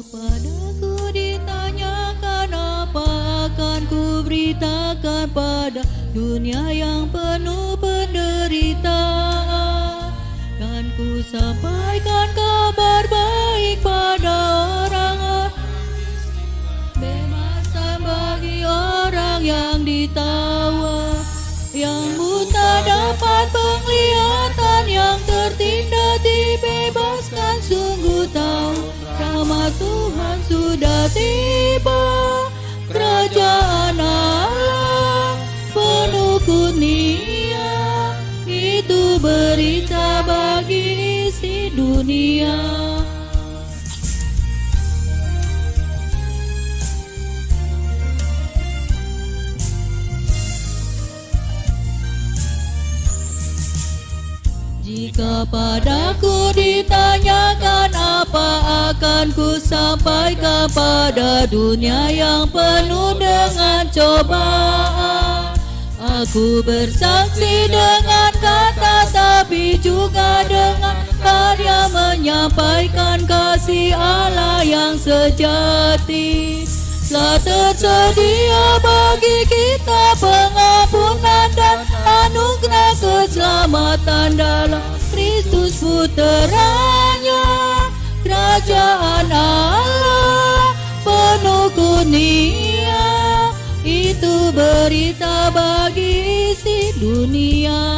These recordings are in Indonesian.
Padaku ditanyakan apa akan ku beritakan pada dunia yang penuh penderitaan. Kan ku sampaikan kabar baik pada orang-orang, bebas bagi orang yang ditawan, yang buta dapat penglihatan, yang tertindas dibebaskan. Sungguh tahu rahmat Tuhan sudah tiba, kerajaan Allah penuh kurnia, itu berita bagi isi dunia. Jika padaku ditanyakan apa akan ku sampaikan pada dunia yang penuh dengan cobaan. Aku bersaksi dengan kata tapi juga dengan karya menyampaikan kasih Allah yang sejati. Telah tersedia bagi kita pengampunan dan anugerah keselamatan dalam Kristus Puteranya. Kerajaan Allah penuh kurnia, itu berita bagi isi dunia.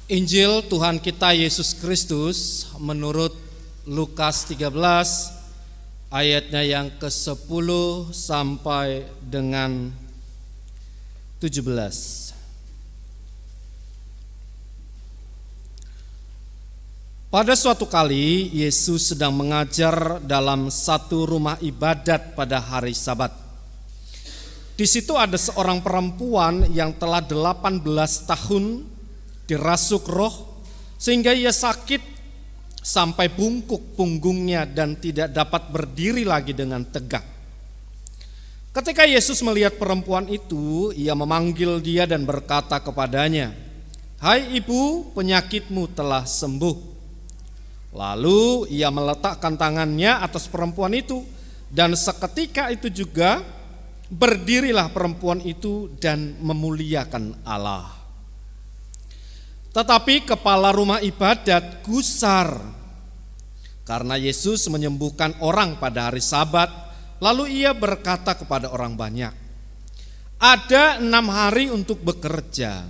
Injil Tuhan kita Yesus Kristus menurut Lukas 13 ayatnya yang ke-10 sampai dengan 17. Pada suatu kali Yesus sedang mengajar dalam satu rumah ibadat pada hari Sabat. Di situ ada seorang perempuan yang telah 18 tahun dirasuk roh sehingga ia sakit sampai bungkuk punggungnya dan tidak dapat berdiri lagi dengan tegak. Ketika Yesus melihat perempuan itu, ia memanggil dia dan berkata kepadanya, "Hai ibu, penyakitmu telah sembuh." Lalu ia meletakkan tangannya atas perempuan itu, dan seketika itu juga berdirilah perempuan itu dan memuliakan Allah. Tetapi kepala rumah ibadat gusar karena Yesus menyembuhkan orang pada hari Sabat. Lalu ia berkata kepada orang banyak, "Ada 6 hari untuk bekerja.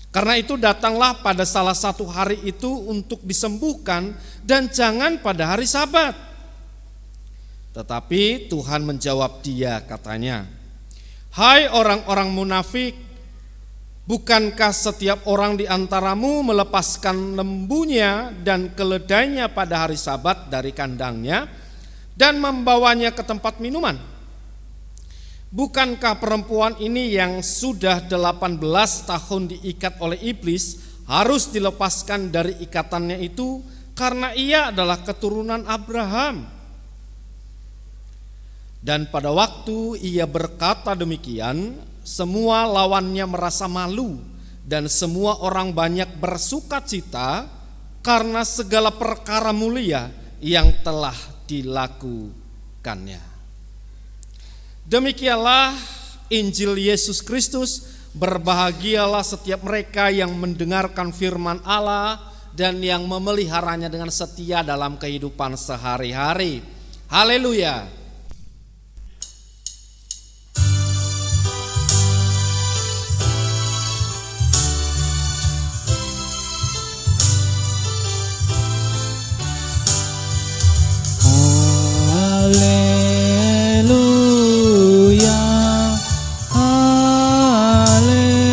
Karena itu datanglah pada salah satu hari itu untuk disembuhkan dan jangan pada hari Sabat." Tetapi Tuhan menjawab dia, katanya, "Hai orang-orang munafik, bukankah setiap orang di antaramu melepaskan lembunya dan keledainya pada hari Sabat dari kandangnya dan membawanya ke tempat minuman? Bukankah perempuan ini yang sudah 18 tahun diikat oleh iblis harus dilepaskan dari ikatannya itu karena ia adalah keturunan Abraham?" Dan pada waktu ia berkata demikian, semua lawannya merasa malu dan semua orang banyak bersukacita karena segala perkara mulia yang telah dilakukannya. Demikianlah Injil Yesus Kristus. Berbahagialah setiap mereka yang mendengarkan firman Allah dan yang memeliharanya dengan setia dalam kehidupan sehari-hari. Haleluya. Haleluya, haleluya,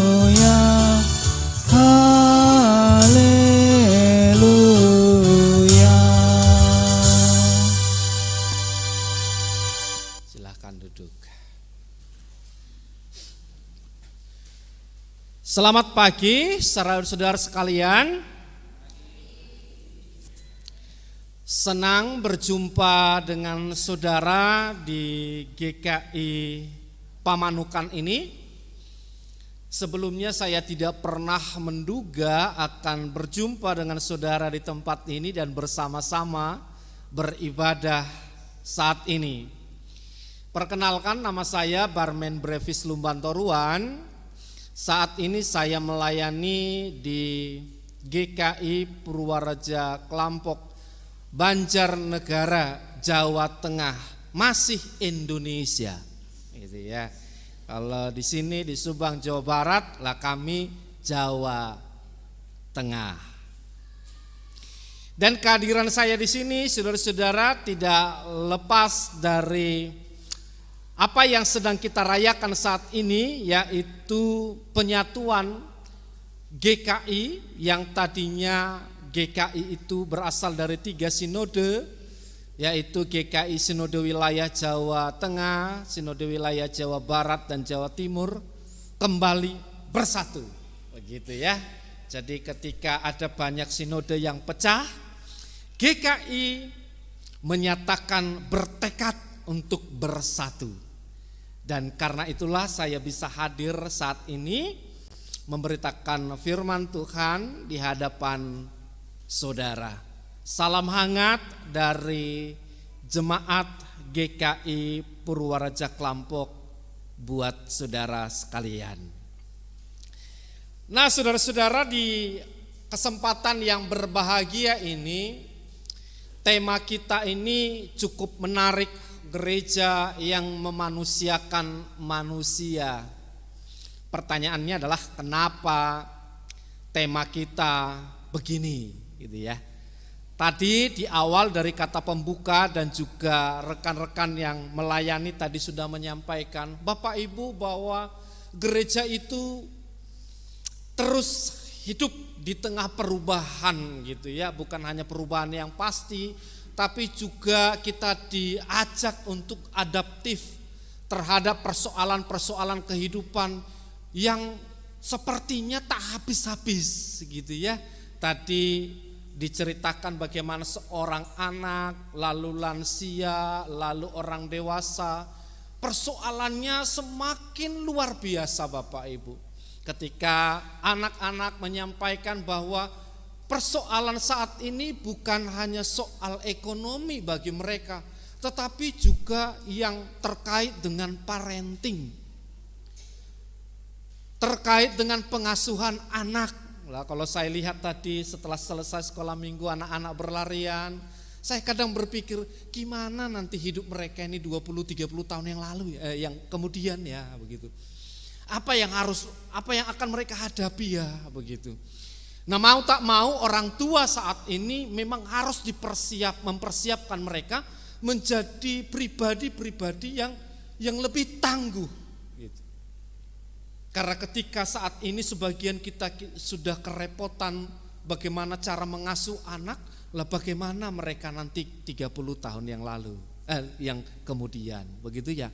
haleluya, haleluya. Silahkan duduk. Selamat pagi saudara-saudara sekalian. Senang berjumpa dengan saudara di GKI Pamanukan ini. Sebelumnya saya tidak pernah menduga akan berjumpa dengan saudara di tempat ini dan bersama-sama beribadah saat ini. Perkenalkan, nama saya Barmen Brevis Lumbantoruan. Saat ini saya melayani di GKI Purwareja Klampok, Banjarnegara, Jawa Tengah, masih Indonesia. Gitu ya. Kalau di sini di Subang, Jawa Barat, lah kami Jawa Tengah. Dan kehadiran saya di sini, saudara-saudara, tidak lepas dari apa yang sedang kita rayakan saat ini, yaitu penyatuan GKI yang tadinya GKI itu berasal dari 3 sinode, yaitu GKI Sinode Wilayah Jawa Tengah, Sinode Wilayah Jawa Barat dan Jawa Timur, kembali bersatu. Begitu ya. Jadi ketika ada banyak sinode yang pecah, GKI menyatakan bertekad untuk bersatu. Dan karena itulah saya bisa hadir saat ini memberitakan firman Tuhan di hadapan saudara. Salam hangat dari jemaat GKI Purwareja Klampok buat saudara sekalian. Nah, saudara-saudara, di kesempatan yang berbahagia ini, tema kita ini cukup menarik, gereja yang memanusiakan manusia. Pertanyaannya adalah kenapa tema kita begini, gitu ya. Tadi di awal dari kata pembuka dan juga rekan-rekan yang melayani tadi sudah menyampaikan, Bapak Ibu, bahwa gereja itu terus hidup di tengah perubahan gitu ya, bukan hanya perubahan yang pasti, tapi juga kita diajak untuk adaptif terhadap persoalan-persoalan kehidupan yang sepertinya tak habis-habis gitu ya. Tadi diceritakan bagaimana seorang anak, lalu lansia, lalu orang dewasa, persoalannya semakin luar biasa Bapak Ibu. Ketika anak-anak menyampaikan bahwa persoalan saat ini bukan hanya soal ekonomi bagi mereka, tetapi juga yang terkait dengan parenting, terkait dengan pengasuhan anak. Lah, kalau saya lihat tadi setelah selesai sekolah minggu anak-anak berlarian, saya kadang berpikir gimana nanti hidup mereka ini 20-30 tahun yang lalu yang kemudian ya begitu. Apa yang akan mereka hadapi ya begitu. Nah, mau tak mau orang tua saat ini memang harus mempersiapkan mereka menjadi pribadi-pribadi yang lebih tangguh. Gitu. Karena ketika saat ini sebagian kita sudah kerepotan bagaimana cara mengasuh anak, lah bagaimana mereka nanti 30 tahun yang lalu, yang kemudian, begitu ya.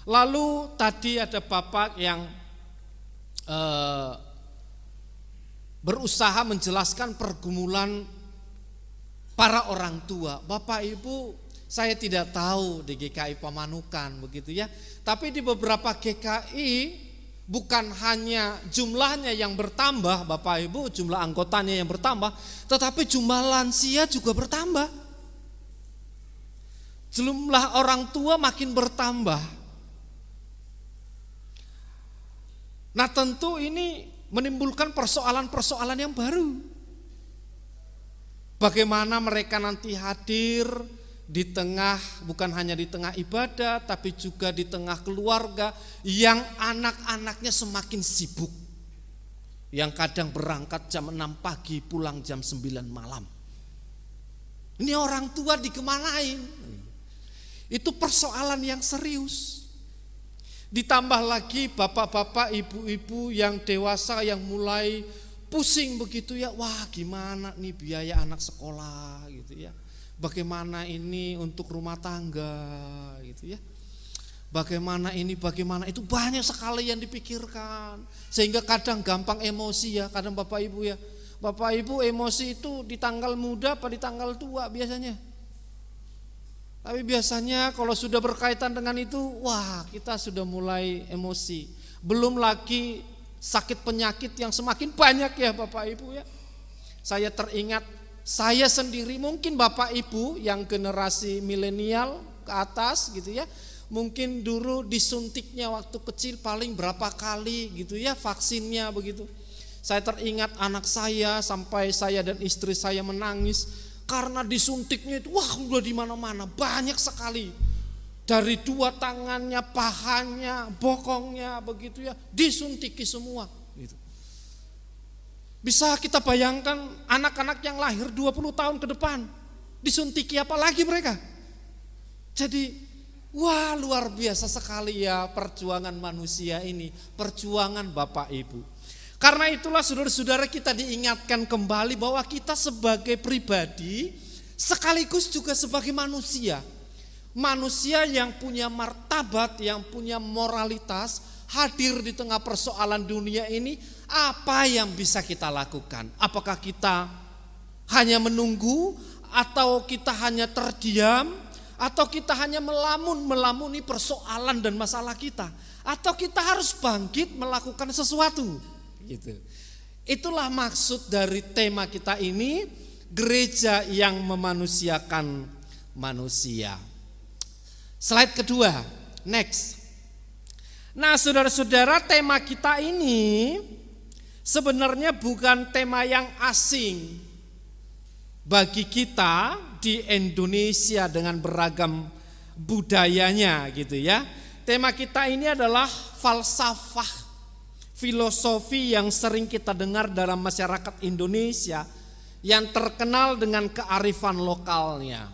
Lalu tadi ada Bapak yang berusaha menjelaskan pergumulan para orang tua. Bapak Ibu, saya tidak tahu di GKI Pamanukan begitu ya. Tapi di beberapa GKI bukan hanya jumlahnya yang bertambah Bapak Ibu, jumlah anggotanya yang bertambah, tetapi jumlah lansia juga bertambah. Jumlah orang tua makin bertambah. Nah, tentu ini menimbulkan persoalan-persoalan yang baru. Bagaimana mereka nanti hadir di tengah, bukan hanya di tengah ibadah, tapi juga di tengah keluarga yang anak-anaknya semakin sibuk. Yang kadang berangkat jam 6 pagi, pulang jam 9 malam. Ini orang tua dikemanain? Itu persoalan yang serius. Ditambah lagi bapak-bapak, ibu-ibu yang dewasa yang mulai pusing begitu ya. Wah, gimana nih biaya anak sekolah gitu ya. Bagaimana ini untuk rumah tangga gitu ya. Bagaimana ini, bagaimana itu, banyak sekali yang dipikirkan. Sehingga kadang gampang emosi ya, kadang Bapak Ibu ya. Bapak Ibu emosi itu di tanggal muda apa di tanggal tua biasanya? Tapi biasanya kalau sudah berkaitan dengan itu, wah kita sudah mulai emosi. Belum lagi sakit penyakit yang semakin banyak ya Bapak Ibu ya. Saya teringat saya sendiri, mungkin Bapak Ibu yang generasi milenial ke atas gitu ya. Mungkin dulu disuntiknya waktu kecil paling berapa kali gitu ya vaksinnya begitu. Saya teringat anak saya sampai saya dan istri saya menangis. Karena disuntiknya itu, wah udah di mana-mana banyak sekali. Dari dua tangannya, pahanya, bokongnya begitu ya, disuntiki semua. Gitu. Bisa kita bayangkan anak-anak yang lahir 20 tahun ke depan, disuntiki apa lagi mereka? Jadi, wah luar biasa sekali ya perjuangan manusia ini, perjuangan Bapak Ibu. Karena itulah saudara-saudara kita diingatkan kembali bahwa kita sebagai pribadi sekaligus juga sebagai manusia. Manusia yang punya martabat, yang punya moralitas, hadir di tengah persoalan dunia ini, apa yang bisa kita lakukan? Apakah kita hanya menunggu atau kita hanya terdiam atau kita hanya melamuni persoalan dan masalah kita? Atau kita harus bangkit melakukan sesuatu? Gitu. Itulah maksud dari tema kita ini, gereja yang memanusiakan manusia. Slide kedua, next. Nah saudara-saudara, tema kita ini sebenarnya bukan tema yang asing bagi kita di Indonesia dengan beragam budayanya gitu ya. Tema kita ini adalah falsafah, filosofi yang sering kita dengar dalam masyarakat Indonesia yang terkenal dengan kearifan lokalnya.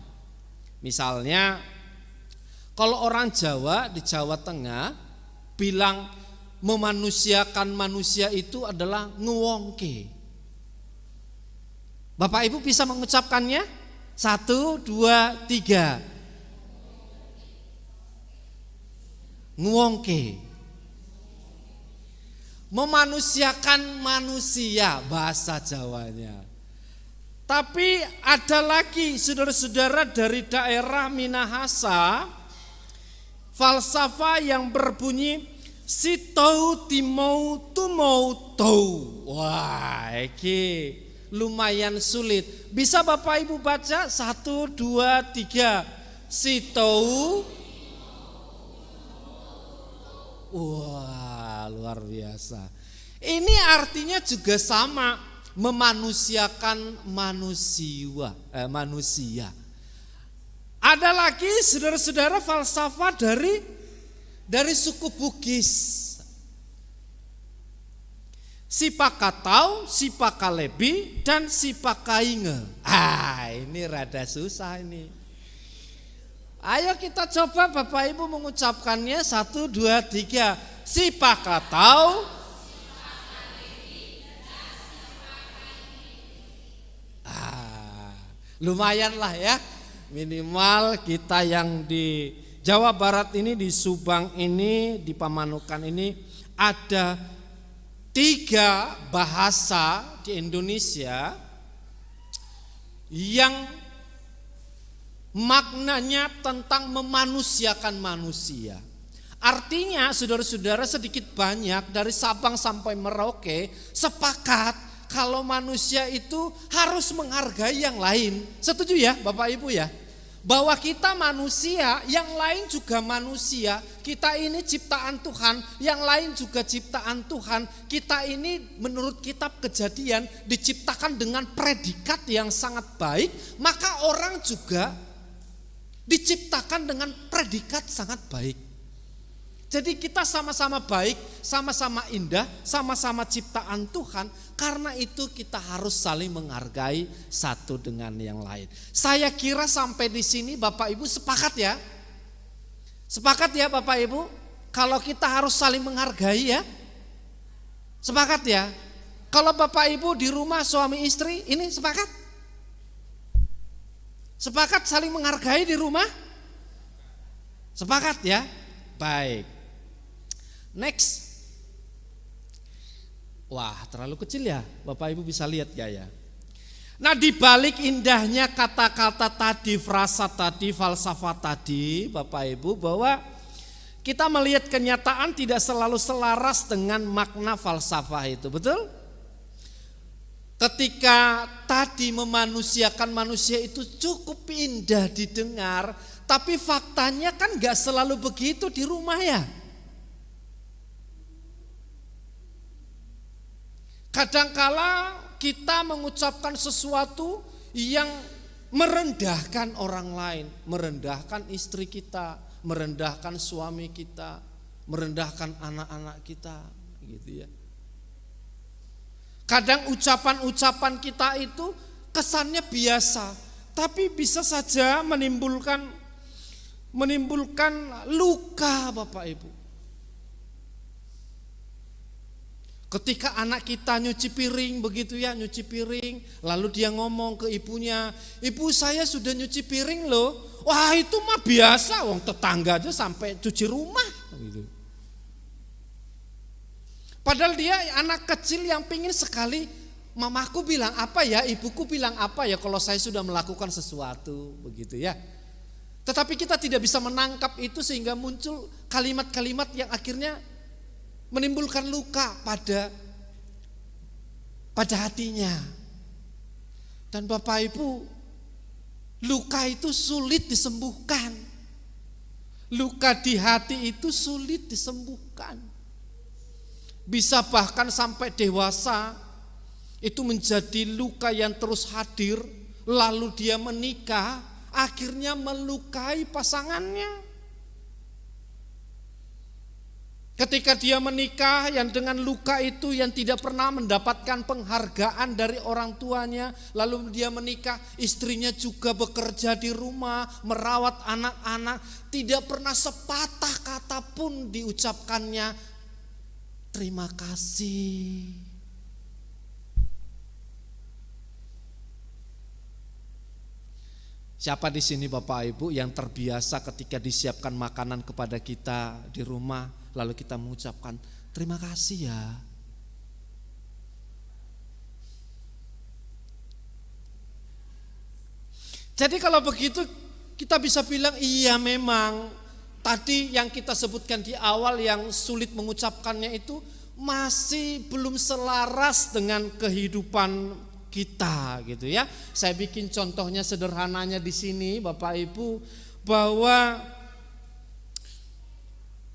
Misalnya kalau orang Jawa di Jawa Tengah bilang memanusiakan manusia itu adalah ngewongke. Bapak Ibu bisa mengucapkannya? 1, 2, 3. Ngewongke. Memanusiakan manusia bahasa Jawanya. Tapi ada lagi saudara-saudara dari daerah Minahasa, falsafah yang berbunyi sitou timou tumou tou. Wah, ini lumayan sulit. Bisa Bapak Ibu baca? 1, 2, 3. Sitou. Wah, luar biasa. Ini artinya juga sama, memanusiakan manusia. Ada lagi saudara-saudara falsafah dari suku Bugis. Sipakatau, Sipakalebi, dan Sipakainge. Ini rada susah ini. Ayo kita coba Bapak Ibu mengucapkannya 1, 2, 3. Sipakatau. Lumayan lah ya. Minimal kita yang di Jawa Barat ini, di Subang ini, di Pamanukan ini ada 3 bahasa di Indonesia yang maknanya tentang memanusiakan manusia. Artinya saudara-saudara sedikit banyak dari Sabang sampai Merauke sepakat kalau manusia itu harus menghargai yang lain. Setuju ya Bapak Ibu ya? Bahwa kita manusia, yang lain juga manusia. Kita ini ciptaan Tuhan, yang lain juga ciptaan Tuhan. Kita ini menurut kitab Kejadian diciptakan dengan predikat yang sangat baik. Maka orang juga diciptakan dengan predikat sangat baik. Jadi kita sama-sama baik, sama-sama indah, sama-sama ciptaan Tuhan. Karena itu kita harus saling menghargai satu dengan yang lain. Saya kira sampai di sini Bapak Ibu sepakat ya? Sepakat ya Bapak Ibu? Kalau kita harus saling menghargai ya? Sepakat ya? Kalau Bapak Ibu di rumah suami istri ini sepakat? Sepakat saling menghargai di rumah? Sepakat ya? Baik. Next. Wah, terlalu kecil ya. Bapak Ibu bisa lihat gak ya? Nah, di balik indahnya kata-kata tadi, frasa tadi, falsafat tadi, Bapak Ibu, bahwa kita melihat kenyataan tidak selalu selaras dengan makna falsafah itu, betul? Ketika tadi memanusiakan manusia itu cukup indah didengar, tapi faktanya kan gak selalu begitu di rumah ya. Kadangkala kita mengucapkan sesuatu yang merendahkan orang lain, merendahkan istri kita, merendahkan suami kita, merendahkan anak-anak kita, gitu ya. Kadang ucapan-ucapan kita itu kesannya biasa, tapi bisa saja menimbulkan luka, Bapak Ibu. Ketika anak kita nyuci piring begitu ya, nyuci piring, lalu dia ngomong ke ibunya, "Ibu, saya sudah nyuci piring loh." Wah, itu mah biasa, wong tetangga aja sampai cuci rumah gitu. Padahal dia anak kecil yang pingin sekali, "Mamaku bilang apa ya, ibuku bilang apa ya kalau saya sudah melakukan sesuatu," begitu ya. Tetapi kita tidak bisa menangkap itu sehingga muncul kalimat-kalimat yang akhirnya menimbulkan luka pada hatinya. Dan Bapak Ibu, luka itu sulit disembuhkan. Luka di hati itu sulit disembuhkan. Bisa bahkan sampai dewasa itu menjadi luka yang terus hadir, lalu dia menikah, akhirnya melukai pasangannya. Ketika dia menikah yang dengan luka itu yang tidak pernah mendapatkan penghargaan dari orang tuanya, lalu dia menikah, istrinya juga bekerja di rumah, merawat anak-anak, tidak pernah sepatah kata pun diucapkannya terima kasih. Siapa di sini Bapak Ibu yang terbiasa ketika disiapkan makanan kepada kita di rumah, lalu kita mengucapkan terima kasih ya. Jadi kalau begitu kita bisa bilang iya memang tadi yang kita sebutkan di awal yang sulit mengucapkannya itu masih belum selaras dengan kehidupan kita gitu ya. Saya bikin contohnya sederhananya di sini Bapak Ibu, bahwa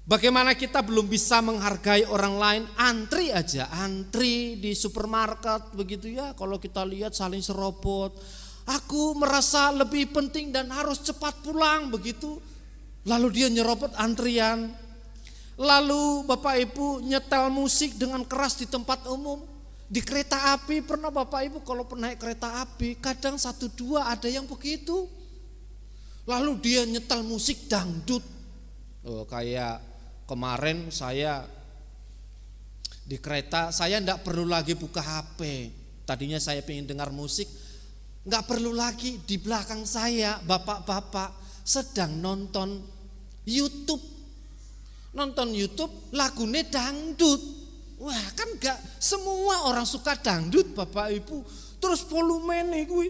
bagaimana kita belum bisa menghargai orang lain, antri aja, antri di supermarket begitu ya. Kalau kita lihat saling serobot, aku merasa lebih penting dan harus cepat pulang begitu. Lalu dia nyerobot antrian. Lalu Bapak Ibu nyetel musik dengan keras di tempat umum. Di kereta api pernah Bapak Ibu kalau naik kereta api kadang 1-2 ada yang begitu. Lalu dia nyetel musik dangdut. Kayak kemarin saya di kereta, saya enggak perlu lagi buka HP. Tadinya saya pengen dengar musik, enggak perlu lagi. Di belakang saya bapak-bapak sedang nonton YouTube. Nonton YouTube lagunya dangdut. Wah, kan enggak semua orang suka dangdut Bapak Ibu. Terus volumenya gue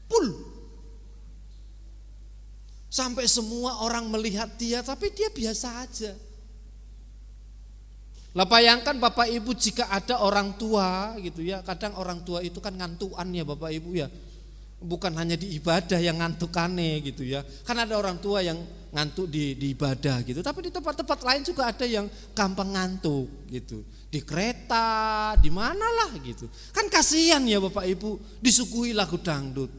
full. Sampai semua orang melihat dia, tapi dia biasa aja. Lah bayangkan Bapak Ibu jika ada orang tua gitu ya. Kadang orang tua itu kan ngantukan ya Bapak Ibu ya. Bukan hanya di ibadah yang ngantukane gitu ya. Kan ada orang tua yang ngantuk di ibadah gitu. Tapi di tempat-tempat lain juga ada yang gampang ngantuk gitu. Di kereta, di mana lah gitu. Kan kasihan ya Bapak Ibu disuguhi lagu dangdut.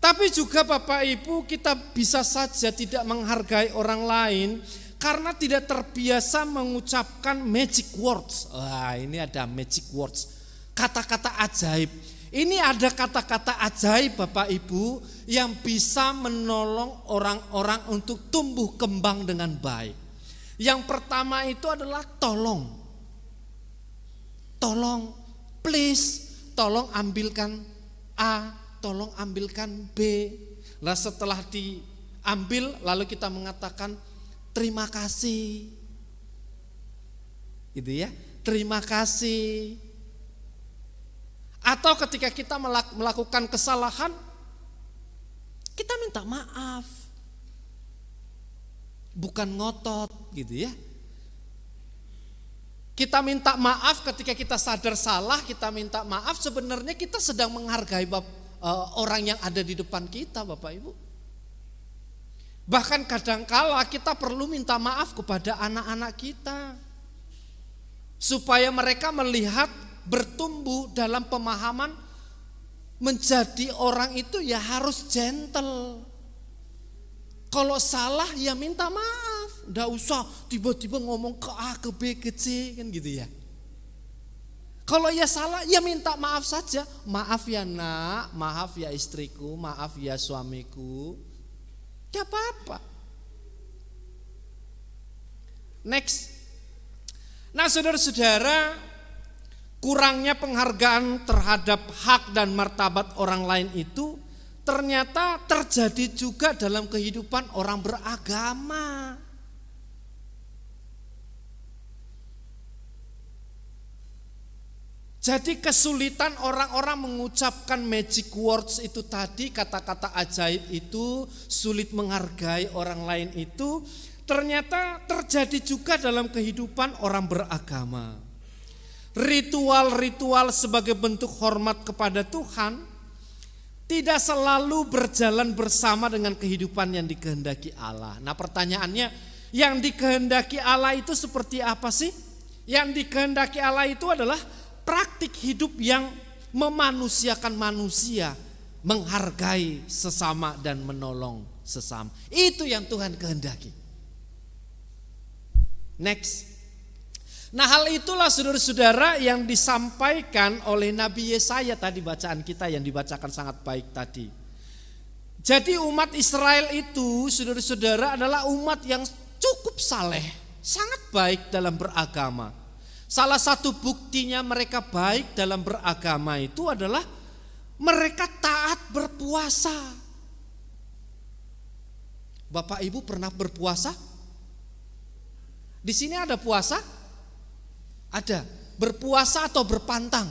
Tapi juga Bapak Ibu kita bisa saja tidak menghargai orang lain karena tidak terbiasa mengucapkan magic words. Wah, ini ada magic words. Kata-kata ajaib. Ini ada kata-kata ajaib Bapak Ibu yang bisa menolong orang-orang untuk tumbuh kembang dengan baik. Yang pertama itu adalah tolong. Tolong, please, tolong ambilkan A, tolong ambilkan B. Lah setelah diambil lalu kita mengatakan terima kasih. Gitu ya. terima kasih. Atau ketika kita melakukan kesalahan, kita minta maaf. Bukan ngotot gitu ya. Kita minta maaf ketika kita sadar salah, kita minta maaf, sebenarnya kita sedang menghargai orang yang ada di depan kita, Bapak Ibu. Bahkan kadangkala kita perlu minta maaf kepada anak-anak kita, supaya mereka melihat bertumbuh dalam pemahaman menjadi orang itu ya harus gentle. Kalau salah ya minta maaf, nggak usah tiba-tiba ngomong ke A ke B ke C kan gitu ya. Kalau ya salah ya minta maaf saja, maaf ya nak, maaf ya istriku, maaf ya suamiku, gak apa-apa. Next, nah saudara-saudara, kurangnya penghargaan terhadap hak dan martabat orang lain itu ternyata terjadi juga dalam kehidupan orang beragama. Jadi kesulitan orang-orang mengucapkan magic words itu tadi, kata-kata ajaib itu, sulit menghargai orang lain itu, ternyata terjadi juga dalam kehidupan orang beragama. Ritual-ritual sebagai bentuk hormat kepada Tuhan tidak selalu berjalan bersama dengan kehidupan yang dikehendaki Allah. Nah pertanyaannya, yang dikehendaki Allah itu seperti apa sih? Yang dikehendaki Allah itu adalah praktik hidup yang memanusiakan manusia, menghargai sesama dan menolong sesama. Itu yang Tuhan kehendaki. Next. Nah hal itulah saudara-saudara yang disampaikan oleh Nabi Yesaya tadi, bacaan kita yang dibacakan sangat baik tadi. Jadi umat Israel itu saudara-saudara adalah umat yang cukup saleh, sangat baik dalam beragama. Salah satu buktinya mereka baik dalam beragama itu adalah mereka taat berpuasa. Bapak Ibu pernah berpuasa? Di sini ada puasa? Ada. Berpuasa atau berpantang?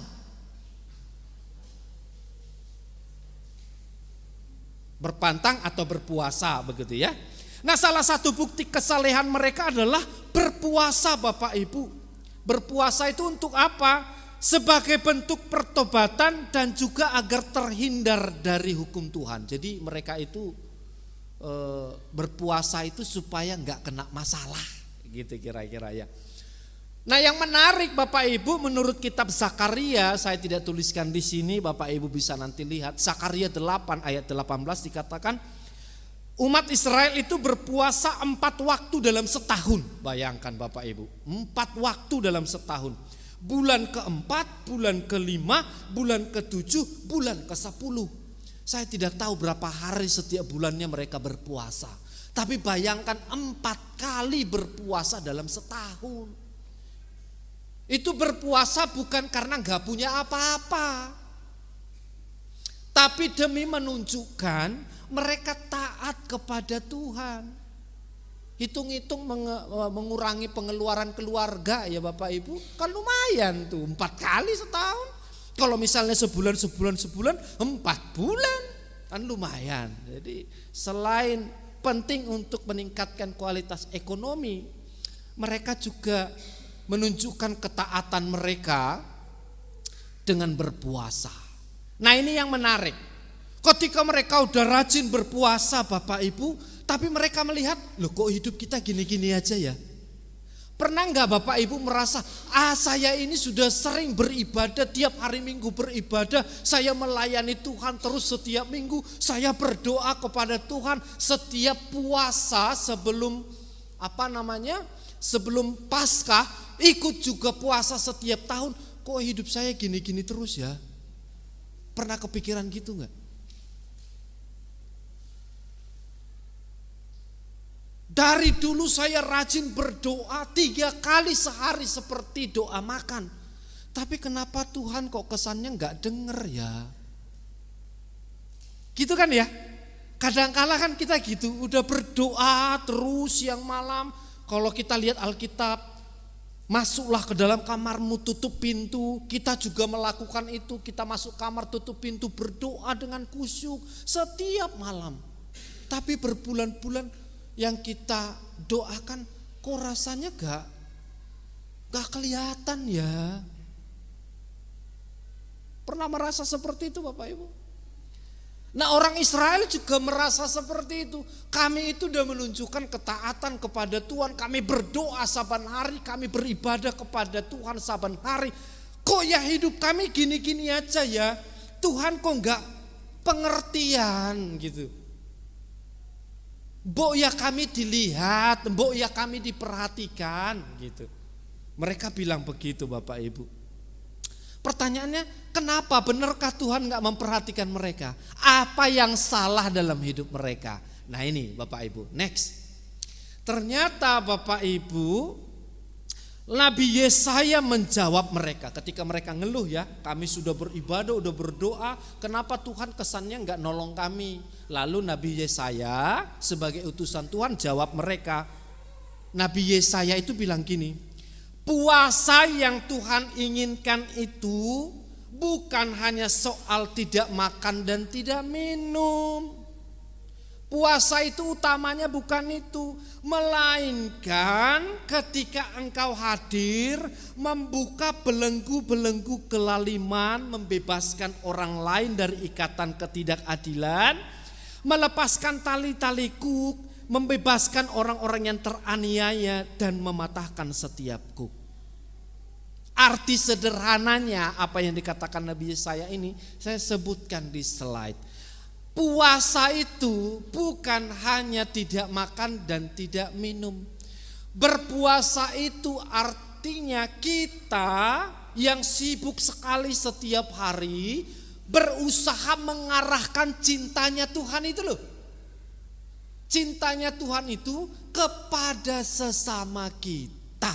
Berpantang atau berpuasa begitu ya. Nah salah satu bukti kesalehan mereka adalah berpuasa Bapak Ibu. Berpuasa itu untuk apa? Sebagai bentuk pertobatan dan juga agar terhindar dari hukum Tuhan. Jadi mereka itu berpuasa itu supaya nggak kena masalah gitu kira-kira ya. Nah yang menarik Bapak Ibu, menurut kitab Zakaria, saya tidak tuliskan di sini, Bapak Ibu bisa nanti lihat. Zakaria 8 ayat 18 dikatakan umat Israel itu berpuasa 4 waktu dalam setahun. Bayangkan Bapak Ibu, 4 waktu dalam setahun. Bulan ke-4, bulan ke-5, bulan ke-7, bulan ke-10. Saya tidak tahu berapa hari setiap bulannya mereka berpuasa. Tapi bayangkan 4 kali berpuasa dalam setahun. Itu berpuasa bukan karena gak punya apa-apa, tapi demi menunjukkan mereka taat kepada Tuhan. Hitung-hitung mengurangi pengeluaran keluarga ya Bapak Ibu, kan lumayan tuh 4 kali setahun. Kalau misalnya sebulan 4 bulan kan lumayan. Jadi selain penting untuk meningkatkan kualitas ekonomi, mereka juga menunjukkan ketaatan mereka dengan berpuasa. Nah ini yang menarik. Ketika mereka udah rajin berpuasa Bapak Ibu, tapi mereka melihat, loh kok hidup kita gini-gini aja ya. Pernah enggak Bapak Ibu merasa, saya ini sudah sering beribadah, tiap hari Minggu beribadah, saya melayani Tuhan terus setiap minggu, saya berdoa kepada Tuhan setiap puasa sebelum sebelum Paskah, ikut juga puasa setiap tahun, kok hidup saya gini-gini terus ya? Pernah kepikiran gitu enggak? Dari dulu saya rajin berdoa 3 kali sehari seperti doa makan. Tapi kenapa Tuhan kok kesannya enggak denger ya? Gitu kan ya? Kadang-kala kan kita gitu, udah berdoa terus siang malam. Kalau kita lihat Alkitab, Masuklah ke dalam kamarmu, tutup pintu. Kita juga melakukan itu. Kita masuk kamar, tutup pintu, berdoa dengan khusyuk setiap malam. Tapi berbulan-bulan yang kita doakan, kok rasanya gak kelihatan ya. Pernah merasa seperti itu Bapak Ibu? Nah, orang Israel juga merasa seperti itu. Kami itu sudah menunjukkan ketaatan kepada Tuhan. Kami berdoa saban hari, kami beribadah kepada Tuhan saban hari. Kok ya hidup kami gini-gini aja ya? Tuhan kok enggak pengertian gitu. Mbok ya kami dilihat, mbok ya kami diperhatikan gitu. Mereka bilang begitu Bapak Ibu. Pertanyaannya, kenapa benarkah Tuhan gak memperhatikan mereka? Apa yang salah dalam hidup mereka? Nah ini Bapak Ibu, next. Ternyata Bapak Ibu, Nabi Yesaya menjawab mereka ketika mereka ngeluh ya. Kami sudah beribadah, sudah berdoa, kenapa Tuhan kesannya gak nolong kami? Lalu Nabi Yesaya sebagai utusan Tuhan jawab mereka. Nabi Yesaya itu bilang gini, puasa yang Tuhan inginkan itu bukan hanya soal tidak makan dan tidak minum. Puasa itu utamanya bukan itu, melainkan ketika engkau hadir membuka belenggu-belenggu kelaliman, membebaskan orang lain dari ikatan ketidakadilan, melepaskan tali-tali kuk, membebaskan orang-orang yang teraniaya dan mematahkan setiap kuk. Arti sederhananya apa yang dikatakan Nabi Yesaya ini saya sebutkan di slide. Puasa itu bukan hanya tidak makan dan tidak minum. Berpuasa itu artinya kita yang sibuk sekali setiap hari berusaha mengarahkan cintanya Tuhan itu loh. Cintanya Tuhan itu kepada sesama kita.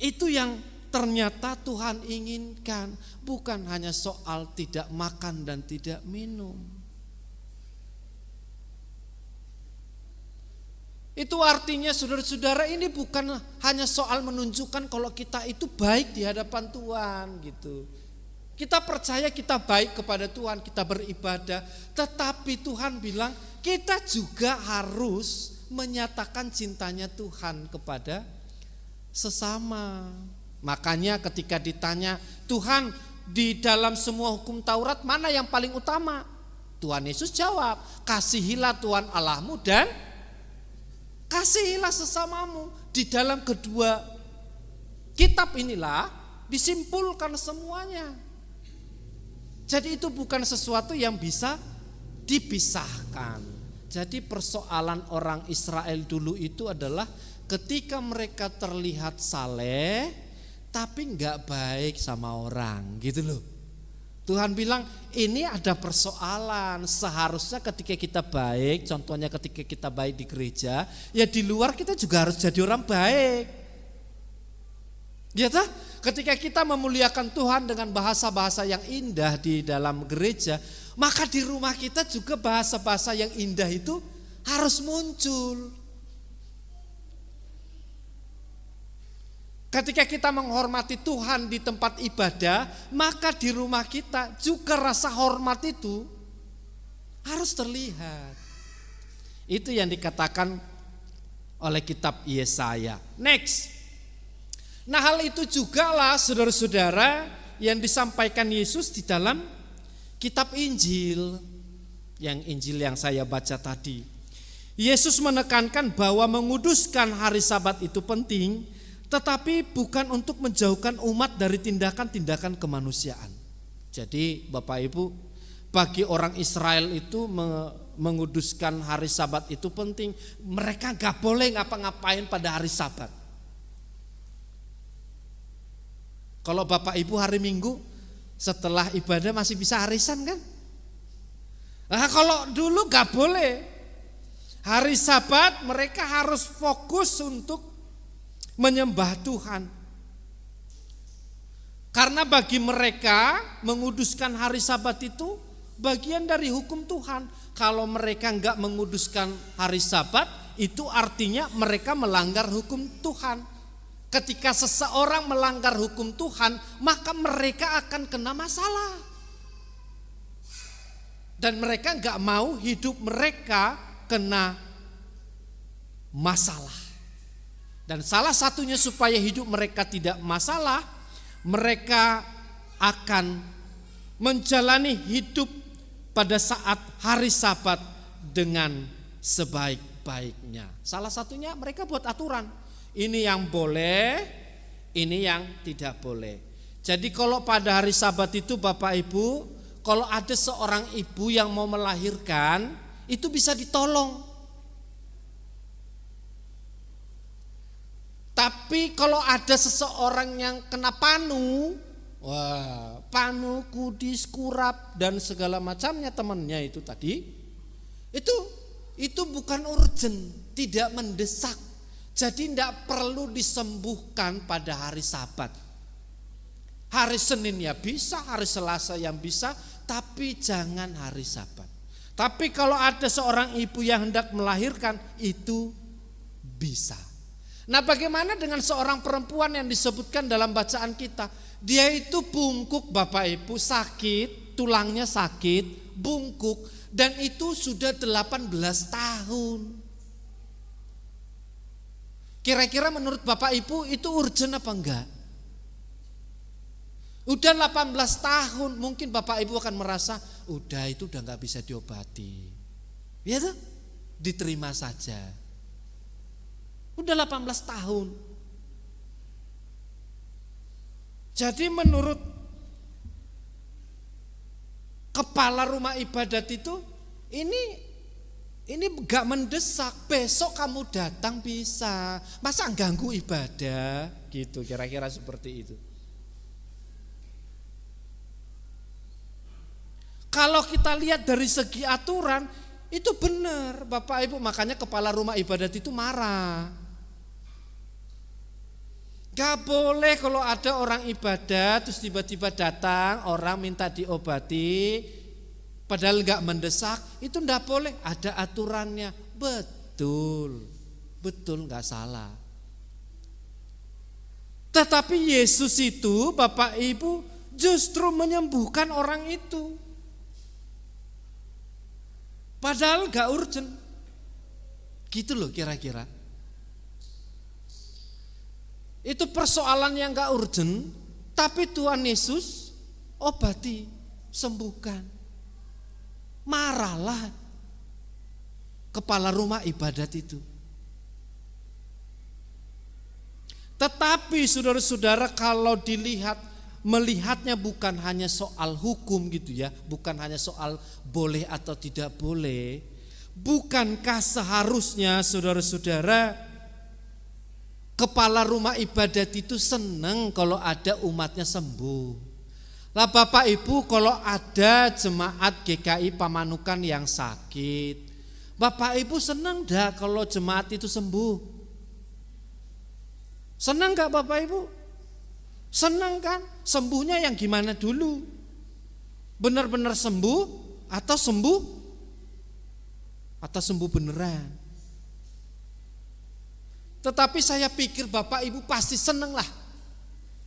Itu yang ternyata Tuhan inginkan, bukan hanya soal tidak makan dan tidak minum. Itu artinya saudara-saudara, ini bukan hanya soal menunjukkan kalau kita itu baik di hadapan Tuhan gitu. Kita percaya kita baik kepada Tuhan, kita beribadah, tetapi Tuhan bilang kita juga harus menyatakan cintanya Tuhan kepada sesama. Makanya ketika ditanya, Tuhan di dalam semua hukum Taurat mana yang paling utama? Tuhan Yesus jawab, kasihilah Tuhan Allahmu dan kasihilah sesamamu. Di dalam kedua kitab inilah disimpulkan semuanya. Jadi itu bukan sesuatu yang bisa dipisahkan. Jadi persoalan orang Israel dulu itu adalah ketika mereka terlihat saleh tapi enggak baik sama orang gitu loh. Tuhan bilang ini ada persoalan, seharusnya ketika kita baik, contohnya ketika kita baik di gereja, ya di luar kita juga harus jadi orang baik. Ya toh? Ketika kita memuliakan Tuhan dengan bahasa-bahasa yang indah di dalam gereja, maka di rumah kita juga bahasa-bahasa yang indah itu harus muncul. Ketika kita menghormati Tuhan di tempat ibadah, maka di rumah kita juga rasa hormat itu harus terlihat. Itu yang dikatakan oleh kitab Yesaya. Next. Nah, hal itu juga lah saudara-saudara yang disampaikan Yesus di dalam kitab Injil. Yang Injil yang saya baca tadi. Yesus menekankan bahwa menguduskan hari Sabat itu penting, tetapi bukan untuk menjauhkan umat dari tindakan-tindakan kemanusiaan. Jadi Bapak Ibu, bagi orang Israel itu menguduskan hari Sabat itu penting. Mereka gak boleh ngapa-ngapain pada hari Sabat. Kalau Bapak Ibu hari Minggu setelah ibadah masih bisa arisan kan? Nah kalau dulu gak boleh. Hari Sabat mereka harus fokus untuk menyembah Tuhan. Karena bagi mereka menguduskan hari Sabat itu bagian dari hukum Tuhan. Kalau mereka enggak menguduskan hari Sabat, itu artinya mereka melanggar hukum Tuhan. Ketika seseorang melanggar hukum Tuhan, maka mereka akan kena masalah. Dan mereka gak mau hidup mereka kena masalah. Dan salah satunya supaya hidup mereka tidak masalah, mereka akan menjalani hidup pada saat hari Sabat dengan sebaik-baiknya. Salah satunya mereka buat aturan. Ini yang boleh, ini yang tidak boleh. Jadi kalau pada hari Sabat itu Bapak Ibu, kalau ada seorang ibu yang mau melahirkan, itu bisa ditolong. Tapi kalau ada seseorang yang kena panu, wah, panu, kudis, kurap dan segala macamnya temannya itu tadi, itu bukan urgent, tidak mendesak. Jadi tidak perlu disembuhkan pada hari Sabat. Hari Senin ya bisa, hari Selasa yang bisa, tapi jangan hari Sabat. Tapi kalau ada seorang ibu yang hendak melahirkan, itu bisa. Nah, bagaimana dengan seorang perempuan yang disebutkan dalam bacaan kita? Dia itu bungkuk Bapak Ibu, sakit, tulangnya sakit, bungkuk, dan itu sudah 18 tahun. Kira-kira menurut Bapak Ibu itu urgent apa enggak? Udah 18 tahun, mungkin Bapak Ibu akan merasa udah itu udah enggak bisa diobati. Ya tuh, diterima saja. Udah 18 tahun. Jadi menurut kepala rumah ibadat itu ini gak mendesak, besok kamu datang bisa. Masa ganggu ibadah gitu, kira-kira seperti itu. Kalau kita lihat dari segi aturan, itu benar Bapak Ibu, makanya kepala rumah ibadat itu marah. Gak boleh kalau ada orang ibadat terus tiba-tiba datang orang minta diobati, padahal gak mendesak, itu gak boleh, ada aturannya. Betul gak salah. Tetapi Yesus itu Bapak Ibu justru menyembuhkan orang itu. Padahal gak urgent. Gitu loh kira-kira. Itu persoalan yang gak urgent, tapi Tuhan Yesus obati, sembuhkan. Marahlah kepala rumah ibadat itu. Tetapi saudara-saudara, kalau melihatnya bukan hanya soal hukum gitu ya, bukan hanya soal boleh atau tidak boleh. Bukankah seharusnya saudara-saudara, kepala rumah ibadat itu senang kalau ada umatnya sembuh. Lah Bapak Ibu, kalau ada jemaat GKI Pamanukan yang sakit, Bapak Ibu senang enggak kalau jemaat itu sembuh? Senang enggak Bapak Ibu? Senang kan? Sembuhnya yang gimana dulu? Benar-benar sembuh atau sembuh beneran? Tetapi saya pikir Bapak Ibu pasti senang lah.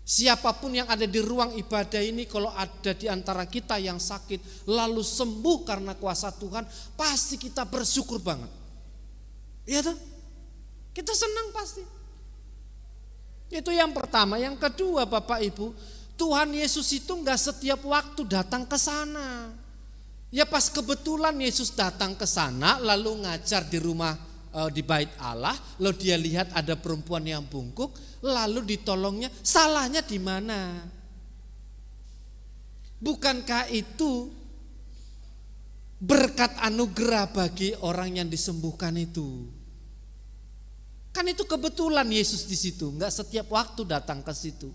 Siapapun yang ada di ruang ibadah ini, kalau ada di antara kita yang sakit lalu sembuh karena kuasa Tuhan, pasti kita bersyukur banget. Iya tuh? Kita senang pasti. Itu yang pertama. Yang kedua Bapak Ibu, Tuhan Yesus itu enggak setiap waktu datang ke sana. Ya pas kebetulan Yesus datang ke sana lalu ngajar di rumah di bait Allah, lalu dia lihat ada perempuan yang bungkuk, lalu ditolongnya, salahnya di mana? Bukankah itu berkat anugerah bagi orang yang disembuhkan itu? Kan itu kebetulan Yesus di situ, enggak setiap waktu datang ke situ.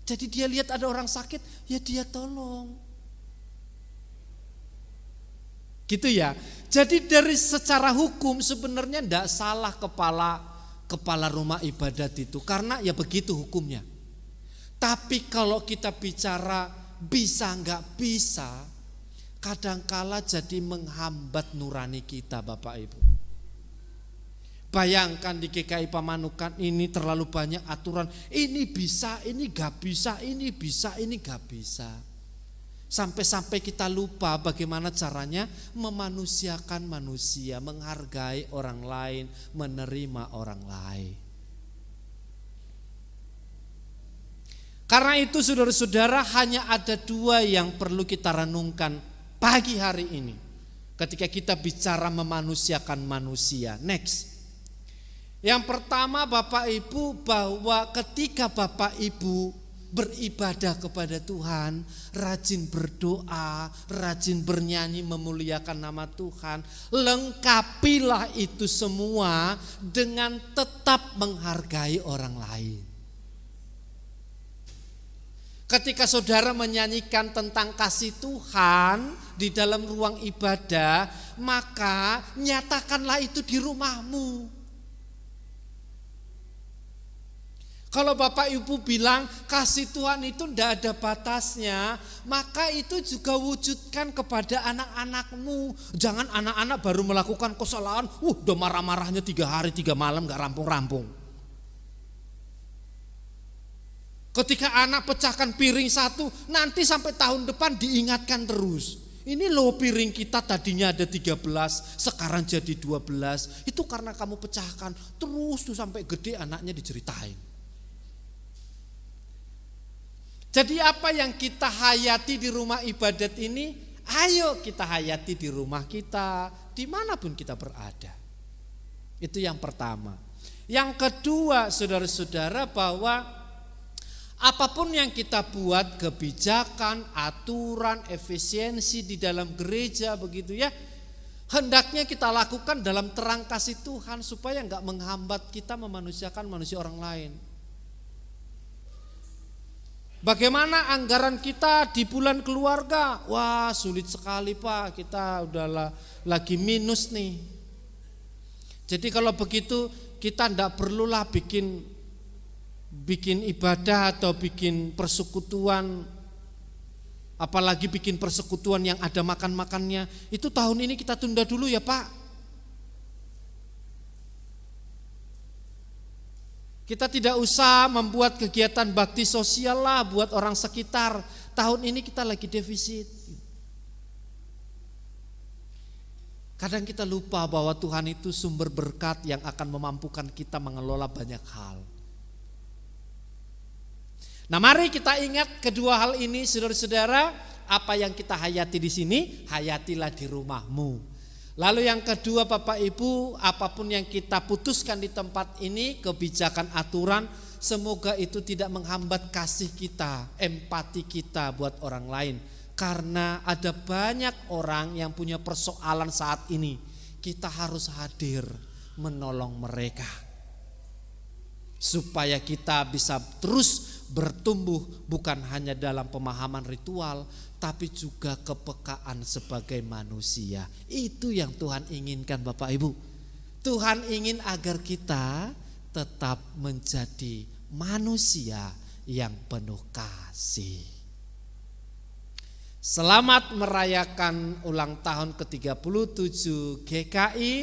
Jadi dia lihat ada orang sakit, ya dia tolong. Gitu ya. Jadi dari secara hukum sebenarnya tidak salah kepala rumah ibadat itu, karena ya begitu hukumnya. Tapi kalau kita bicara bisa nggak bisa, kadangkala jadi menghambat nurani kita Bapak Ibu. Bayangkan di GKI Pamanukan ini terlalu banyak aturan. Ini bisa, ini gak bisa, ini bisa, ini gak bisa. Sampai-sampai kita lupa bagaimana caranya memanusiakan manusia, menghargai orang lain, menerima orang lain. Karena itu saudara-saudara, hanya ada dua yang perlu kita renungkan pagi hari ini ketika kita bicara memanusiakan manusia. Next. Yang pertama Bapak Ibu, bahwa ketika Bapak Ibu beribadah kepada Tuhan, rajin berdoa, rajin bernyanyi memuliakan nama Tuhan, lengkapilah itu semua dengan tetap menghargai orang lain. Ketika saudara menyanyikan tentang kasih Tuhan di dalam ruang ibadah, maka nyatakanlah itu di rumahmu. Kalau Bapak Ibu bilang kasih Tuhan itu tidak ada batasnya, maka itu juga wujudkan kepada anak-anakmu. Jangan anak-anak baru melakukan kesalahan, udah marah-marahnya 3 hari 3 malam gak rampung-rampung. Ketika anak pecahkan piring 1, nanti sampai tahun depan diingatkan terus. Ini loh piring kita tadinya ada 13, sekarang jadi 12. Itu karena kamu pecahkan, terus tuh sampai gede anaknya diceritain. Jadi apa yang kita hayati di rumah ibadat ini, ayo kita hayati di rumah kita, dimanapun kita berada. Itu yang pertama. Yang kedua saudara-saudara, bahwa apapun yang kita buat, kebijakan, aturan, efisiensi di dalam gereja begitu ya, hendaknya kita lakukan dalam terang kasih Tuhan supaya enggak menghambat kita memanusiakan manusia orang lain. Bagaimana anggaran kita di bulan keluarga? Wah, sulit sekali Pak, kita udah lagi minus nih. Jadi kalau begitu kita enggak perlulah bikin ibadah atau bikin persekutuan, apalagi bikin persekutuan yang ada makan-makannya. Itu tahun ini kita tunda dulu ya Pak. Kita tidak usah membuat kegiatan bakti sosial lah buat orang sekitar. Tahun ini kita lagi defisit. Kadang kita lupa bahwa Tuhan itu sumber berkat yang akan memampukan kita mengelola banyak hal. Nah, mari kita ingat kedua hal ini saudara-saudara. Apa yang kita hayati di sini, hayatilah di rumahmu. Lalu yang kedua Bapak Ibu, apapun yang kita putuskan di tempat ini, kebijakan, aturan, semoga itu tidak menghambat kasih kita, empati kita buat orang lain. Karena ada banyak orang yang punya persoalan saat ini, kita harus hadir menolong mereka. Supaya kita bisa terus bertumbuh bukan hanya dalam pemahaman ritual, tapi juga kepekaan sebagai manusia. Itu yang Tuhan inginkan Bapak Ibu. Tuhan ingin agar kita tetap menjadi manusia yang penuh kasih. Selamat merayakan ulang tahun ke-37 GKI.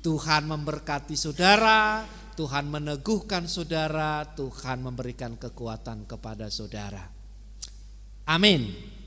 Tuhan memberkati saudara, Tuhan meneguhkan saudara, Tuhan memberikan kekuatan kepada saudara. Amin.